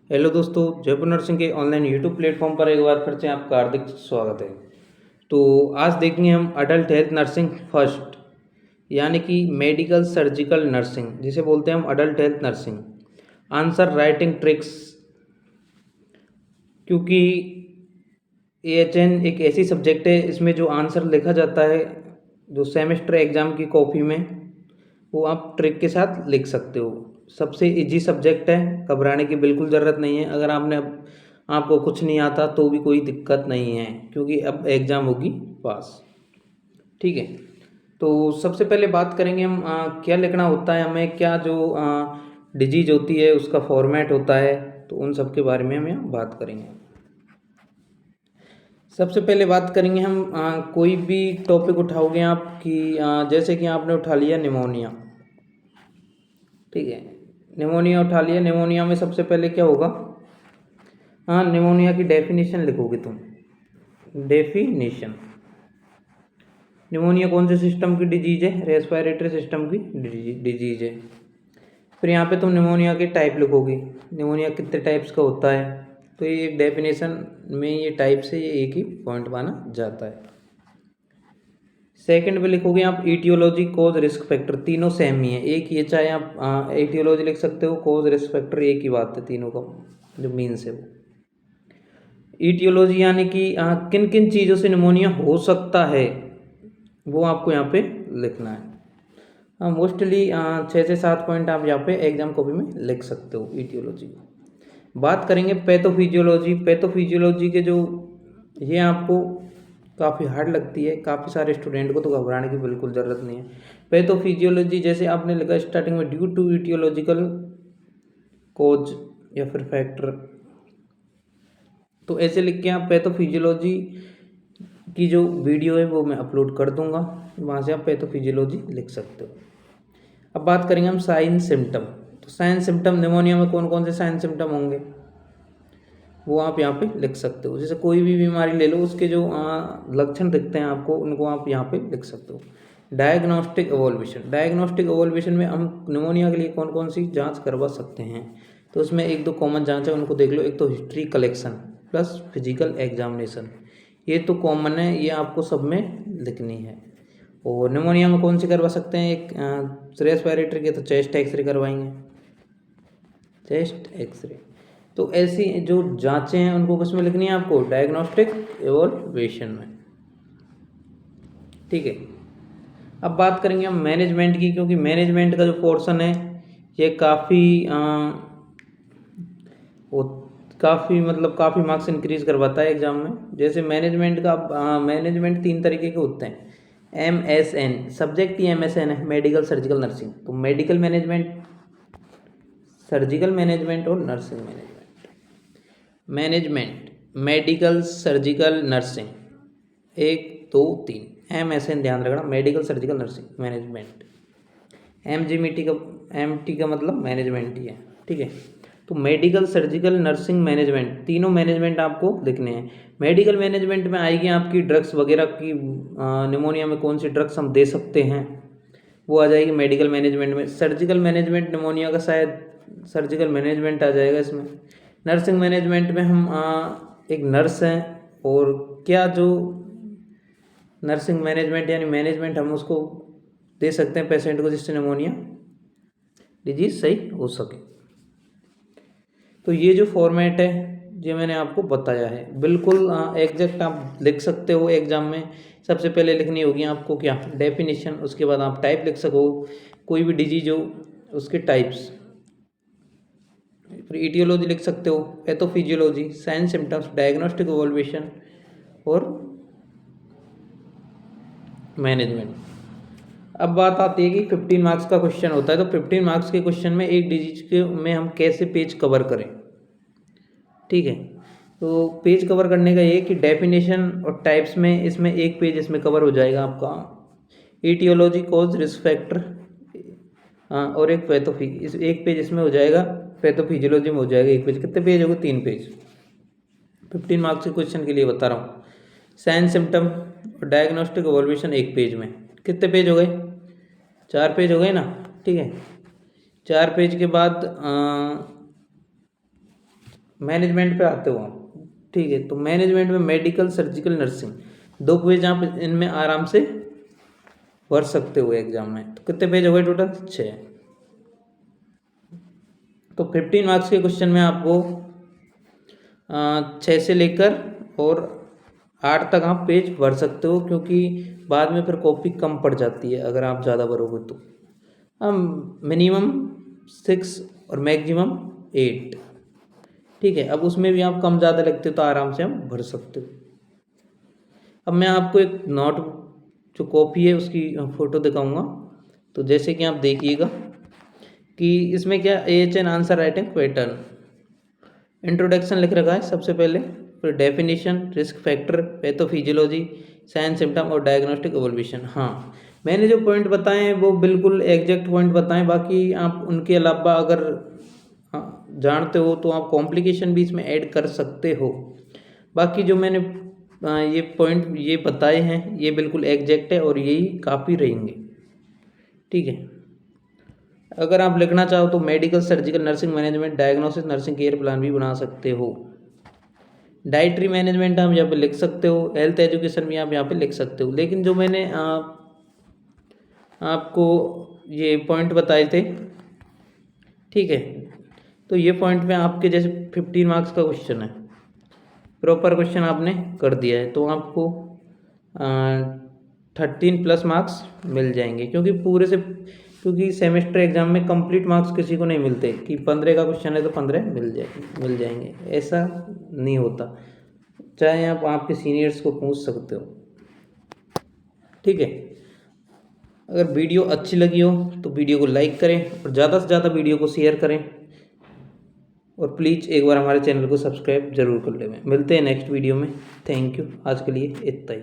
Hello दोस्तों, Jaipur nursing के online YouTube platform पर एक बार फिर से आपका हार्दिक स्वागत है। तो आज देखेंगे हम अडल्ट हेल्थ नर्सिंग फर्स्ट, यानी कि मेडिकल सर्जिकल नर्सिंग, जिसे बोलते हैं हम adult health nursing. Answer writing tricks, क्योंकि AHN एक ऐसी सब्जेक्ट है, इसमें जो आंसर लिखा जाता है जो सेमेस्टर एग्ज़ाम की कॉपी में, वो आप ट्रिक के साथ लिख सकते हो। सबसे इजी सब्जेक्ट है, घबराने की बिल्कुल ज़रूरत नहीं है। अगर आपको कुछ नहीं आता तो भी कोई दिक्कत नहीं है, क्योंकि अब एग्ज़ाम होगी पास। ठीक है, तो सबसे पहले बात करेंगे हम क्या लिखना होता है हमें, क्या जो डिजीज होती है उसका फॉर्मेट होता है, तो उन सब के बारे में हम यहाँ बात करेंगे। सबसे पहले बात करेंगे हम कोई भी टॉपिक उठाओगे आप कि जैसे कि आपने उठा लिया निमोनिया। ठीक है, निमोनिया उठा लिया। निमोनिया में सबसे पहले क्या होगा, निमोनिया की डेफिनेशन लिखोगे तुम। डेफिनेशन, निमोनिया कौन से सिस्टम की डिजीज है? रेस्पिरेटरी सिस्टम की डिजीज है। फिर यहाँ पे तुम निमोनिया के टाइप लिखोगे, निमोनिया कितने टाइप्स का होता है। तो ये एक डेफिनेशन में ये टाइप से ये एक ही पॉइंट माना जाता है। सेकंड पे लिखोगे आप ईटियोलॉजी, कॉज, रिस्क फैक्टर, तीनों सेम ही है, एक ही है। चाहे आप ईटियोलॉजी लिख सकते हो, कॉज, रिस्क फैक्टर एक ही बात है, तीनों का जो मीन्स है वो। ईटियोलॉजी यानी कि किन किन चीज़ों से निमोनिया हो सकता है, वो आपको यहाँ पे लिखना है। मोस्टली 6 से 7 पॉइंट आप यहाँ पे एग्जाम कॉपी में लिख सकते हो ईटियोलॉजी। बात करेंगे पैथोफिजियोलॉजी। पैथोफिजियोलॉजी के जो ये आपको काफ़ी हार्ड लगती है, काफ़ी सारे स्टूडेंट को, तो घबराने की बिल्कुल ज़रूरत नहीं है। पैथोफिजियोलॉजी जैसे आपने लिखा स्टार्टिंग में ड्यू टू ईटियोलॉजिकल कोज या फिर फैक्टर, तो ऐसे लिख के आप पैथोफिजियोलॉजी की जो वीडियो है वो मैं अपलोड कर दूंगा, वहाँ से आप पैथोफिजियोलॉजी लिख सकते हो। अब बात करेंगे हम साइन सिम्टम। तो साइन सिम्टम, निमोनिया में कौन कौन से साइन सिम्टम होंगे वो आप यहाँ पे लिख सकते हो। जैसे कोई भी बीमारी ले लो, उसके जो लक्षण दिखते हैं आपको, उनको आप यहाँ पे लिख सकते हो। डायग्नोस्टिक एवोल्यूशन, डायग्नोस्टिक एवोल्यूशन में हम निमोनिया के लिए कौन कौन सी जांच करवा सकते हैं, तो उसमें एक दो कॉमन जांच है, उनको देख लो। एक तो history collection plus physical examination, ये तो कॉमन है, ये आपको सब में लिखनी है। और निमोनिया में कौन सी करवा सकते हैं, एक रेस्पिरेटरी के तो चेस्ट एक्सरे करवाएंगे, चेस्ट एक्सरे। तो ऐसी जो जांचें हैं उनको किस में लिखनी है आपको, डायग्नोस्टिक एवोल्यूशन में। ठीक है, अब बात करेंगे हम मैनेजमेंट की, क्योंकि मैनेजमेंट का जो पोर्शन है ये काफ़ी मतलब काफ़ी मार्क्स इंक्रीज करवाता है एग्जाम में। जैसे मैनेजमेंट का, मैनेजमेंट 3 तरीके के होते हैं। MSN, सब्जेक्ट ही MSN है, मेडिकल सर्जिकल नर्सिंग। तो मेडिकल मैनेजमेंट, सर्जिकल मैनेजमेंट और nursing management. Management, medical surgical nursing, 1 2 3 MSN ध्यान रखना, medical surgical nursing management. MT का मतलब मैनेजमेंट ही है। ठीक है, तो मेडिकल सर्जिकल नर्सिंग मैनेजमेंट, तीनों मैनेजमेंट आपको लिखने हैं। मेडिकल मैनेजमेंट में आएगी आपकी ड्रग्स वगैरह की, निमोनिया में कौन सी ड्रग्स हम दे सकते हैं, वो आ जाएगी मेडिकल मैनेजमेंट में। सर्जिकल मैनेजमेंट निमोनिया का शायद सर्जिकल मैनेजमेंट आ जाएगा इसमें। नर्सिंग मैनेजमेंट में हम एक नर्स हैं, और क्या जो नर्सिंग मैनेजमेंट यानी मैनेजमेंट हम उसको दे सकते हैं पेशेंट को, जिससे निमोनिया डिजीज सही हो सके। तो ये जो फॉर्मेट है ये मैंने आपको बताया है, बिल्कुल एग्जैक्ट आप लिख सकते हो एग्जाम में। सबसे पहले लिखनी होगी आपको क्या, डेफिनेशन, उसके बाद आप टाइप लिख सको, कोई भी डिजीज हो उसके टाइप्स। फिर ईटियोलॉजी लिख सकते हो, pathophysiology, sign symptoms, diagnostic evaluation और मैनेजमेंट। अब बात आती है कि 15 मार्क्स का क्वेश्चन होता है, तो 15 मार्क्स के क्वेश्चन में एक डिजीज के में हम कैसे पेज कवर करें। ठीक है, तो पेज कवर करने का ये कि डेफिनेशन और टाइप्स में, इसमें एक पेज इसमें कवर हो जाएगा आपका। ईटियोलॉजी, कॉज, रिस्क फैक्टर, और एक एक पेज इसमें हो जाएगा। पैथोफिजियोलॉजी में हो जाएगा एक पेज। कितने पेज हो गए, 3 पेज। 15 मार्क्स के क्वेश्चन के लिए बता रहा हूँ। साइन सिम्टम और डायग्नोस्टिक एवोल्यूशन एक पेज में, कितने पेज हो गए, 4 पेज हो गए ना। ठीक है, 4 पेज के बाद मैनेजमेंट पे आते हो आप, ठीक है। तो मैनेजमेंट में मेडिकल, सर्जिकल, नर्सिंग, 2 पेज आप इनमें आराम से भर सकते हो एग्जाम में। तो कितने पेज हो गए टोटल? 6। तो 15 मार्क्स के क्वेश्चन में आपको 6 से लेकर और 8 तक आप पेज भर सकते हो, क्योंकि बाद में फिर कॉपी कम पड़ जाती है अगर आप ज़्यादा भरोगे तो। मिनिमम 6 और मैक्सिमम 8, ठीक है। अब उसमें भी आप कम ज़्यादा लगते हो तो आराम से हम भर सकते हो। अब मैं आपको एक नोट जो कॉपी है उसकी फ़ोटो दिखाऊंगा। तो जैसे कि आप देखिएगा कि इसमें क्या AHN answer writing pattern, introduction लिख रखा है सबसे पहले, फिर definition, risk factor, pathophysiology, sign symptom और डायग्नोस्टिक एवोल्यूशन। हाँ, मैंने जो पॉइंट बताए हैं वो बिल्कुल एग्जैक्ट पॉइंट बताएं, बाकी आप उनके अलावा अगर जानते हो तो आप कॉम्प्लिकेशन भी इसमें ऐड कर सकते हो। बाकी जो मैंने ये पॉइंट ये बताए हैं ये बिल्कुल एग्जैक्ट है और यही काफ़ी रहेंगे, ठीक है। अगर आप लिखना चाहो तो medical, surgical, nursing management, diagnosis, nursing care plan भी बना सकते हो। डाइटरी मैनेजमेंट आप यहाँ पे लिख सकते हो, हेल्थ एजुकेशन भी आप यहाँ पे लिख सकते हो। लेकिन जो मैंने आपको ये पॉइंट बताए थे, ठीक है, तो ये पॉइंट में आपके जैसे 15 मार्क्स का क्वेश्चन है, प्रॉपर क्वेश्चन आपने कर दिया है तो आपको 13+ मार्क्स मिल जाएंगे। क्योंकि सेमेस्टर एग्जाम में कंप्लीट मार्क्स किसी को नहीं मिलते कि 15 का क्वेश्चन है तो 15 मिल जाएंगे, ऐसा नहीं होता। चाहे आप आपके सीनियर्स को पूछ सकते हो, ठीक है। अगर वीडियो अच्छी लगी हो तो वीडियो को लाइक करें और ज़्यादा से ज़्यादा वीडियो को शेयर करें, और प्लीज़ एक बार हमारे चैनल को सब्सक्राइब जरूर कर लें। मिलते हैं नेक्स्ट वीडियो में। थैंक यू, आज के लिए इतना ही।